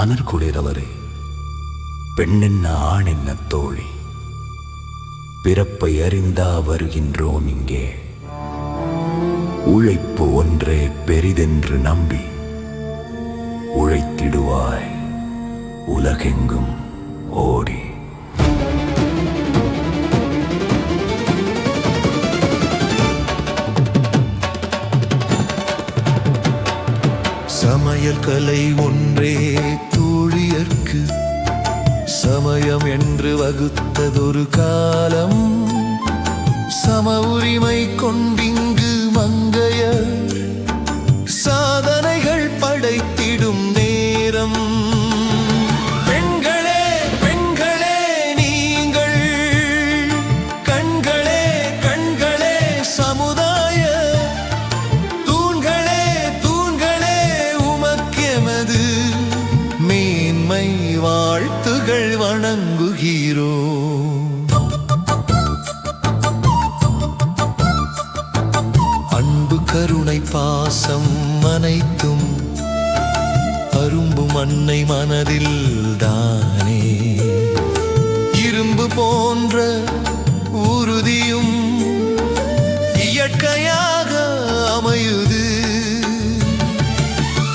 மணற்குளிரவரே, பெண்ணென்ன ஆண் என்ன தோழி, பிறப்பை அறிந்தா வருகின்றோம் இங்கே. உழைப்பு ஒன்றே பெரிதென்று நம்பி உழைத்திடுவாய் உலகெங்கும் ஓடி. சமையல் கலை ஒன்றே தோழியர்க்கு சமயம் என்று வகுத்ததொரு காலம். சம உரிமை கொண்டிங்கு மங்கையர் சாதனைகள் படைத்திடும் நேரம். பெண்களே பெண்களே நீங்கள், கண்களே கண்களே சமுதாய தூண்களே தூண்களே, உமக்கெமது மேன்மை வாழ்த்துகள் வணங்குகிறோம். அன்பு கருணை பாசம் அனைத்தும் அரும்பும் அன்னை மனதில் தானே. இரும்பு போன்ற உறுதியும் இயற்கையாக அமையுது.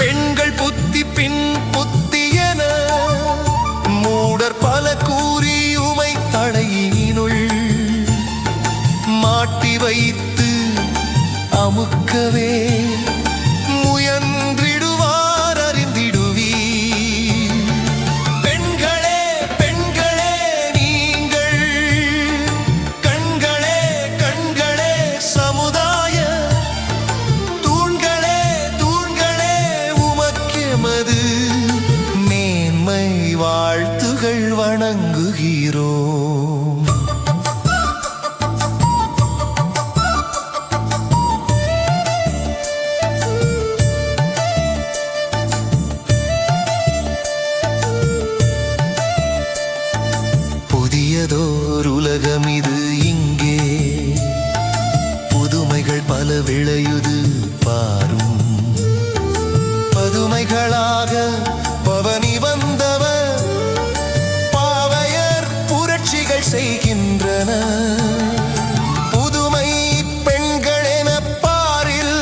பெண்கள் புத்தி பின் புத்தி என மூடர் பல கூறி உமை தடையினுள் மாட்டி வைத்து அமுக்கவே முயன்றிடுவார் அறிந்திடுவீர். பெண்களே பெண்களே நீங்கள், கண்களே கண்களே சமுதாய தூண்களே தூண்களே, உமக்கெமது மேன்மை வாழ்த்துகள் வணங்குகிறோம். புதியதோர் உலகம் இது இங்கே, புதுமைகள் பல விளையுது பாரும். பதுமைகளாக பவனி வந்தவர் பாவையர் புரட்சிகள் செய்கின்றன. புதுமை பெண்கள் என பாரில்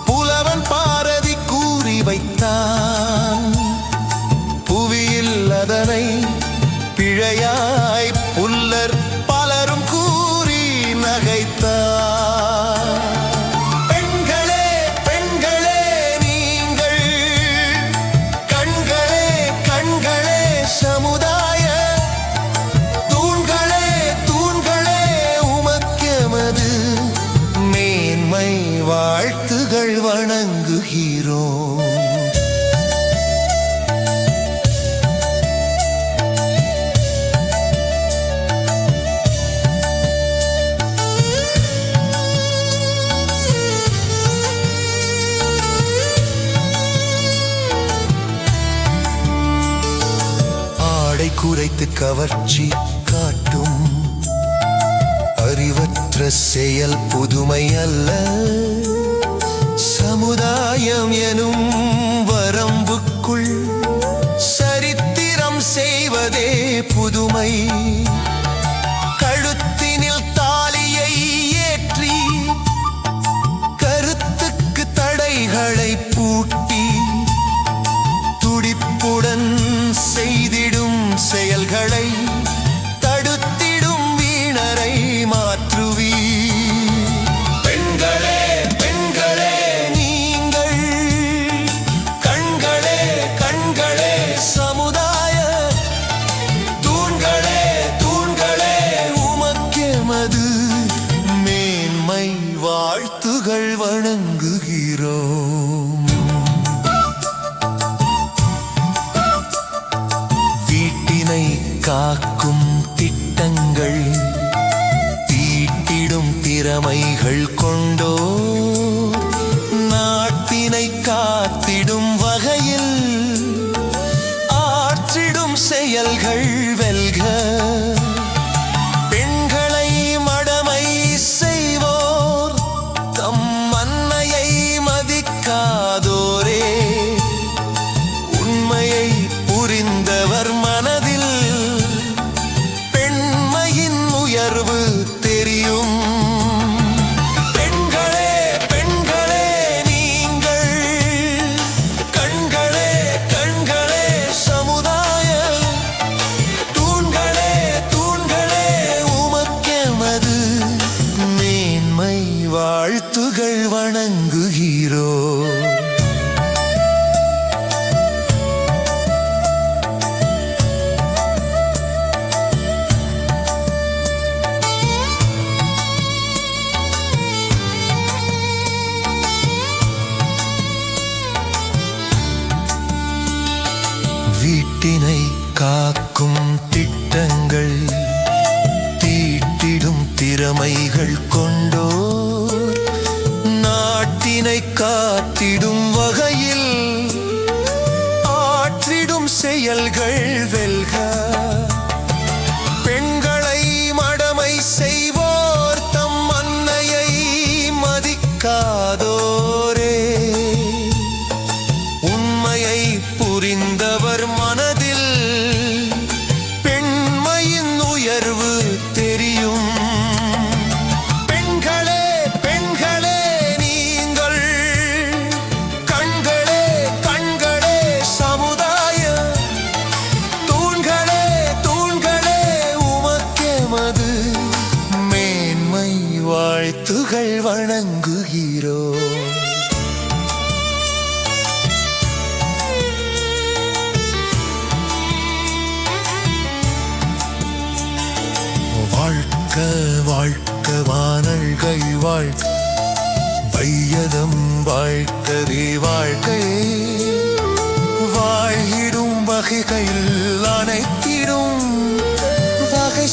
புலவன் பாரதி கூறி வைத்தான். புவியில் அதனை பிழையாய் புல்லர் பலரும் கூறி நகைத்தார். பெண்களே பெண்களே நீங்கள், கண்களே கண்களே சமுதாய தூண்களே தூண்களே, உமக்கெமது மேன்மை வாழ்த்துகள் வணங்குகிறோம். குறைத்து கவர்ச்சி காட்டும் அறிவற்ற செயல் புதுமை அல்ல. சமுதாயம் எனும் வரம்புக்குள் சரித்திரம் செய்வதே புதுமை. கழுத்தினில் தாலியை ஏற்றி கருத்துக்கு தடைகளை பூட்டி துடிப்புடன் செய்திடும் செயல்களை தடுத்திடும் வீணரை மாற்றுவீ. பெண்களே பெண்களே நீங்கள், கண்களே கண்களே சமுதாய தூண்களே தூண்களே, உமக்கெமது மேன்மை வாழ்த்துகள் வணங்குகிறோம். காக்கும் திட்டங்கள் தீட்டிடும் திறமைகள் கொண்டோ நாட்டினை காத்திடும் வகையில் ஆற்றிடும் செயல்கள் வெல்க. பெண்களை மடமை செய்வோர் தம் அன்னையை மதிக்காதோரே உண்மை திறமைகள் கொண்டோர் நாட்டினை காத்திடும் வகையில் ஆற்றிடும் செயல்கள் வெல்க. பெண்களை மடமை செய்வோர் தம் அன்னையை மதிக்காதோரே உண்மையை புரிந்தவர் மனதில் பெண்மையின் உயர்வு தெரியும். பெண்களே பெண்களே நீங்கள் கண்களே கண்களே சமுதாய தூண்களே தூண்களே உமக்கெமது மேன்மை வாழ்த்துகள் வணங்குகிறோம். வாழ்க வாழ்க வானல்கை வாழ்க வையதம் வாழ்க்கவே வாழ்க்கை வாழ்கிடும் வகைகளில் அனைத்திடும் வகை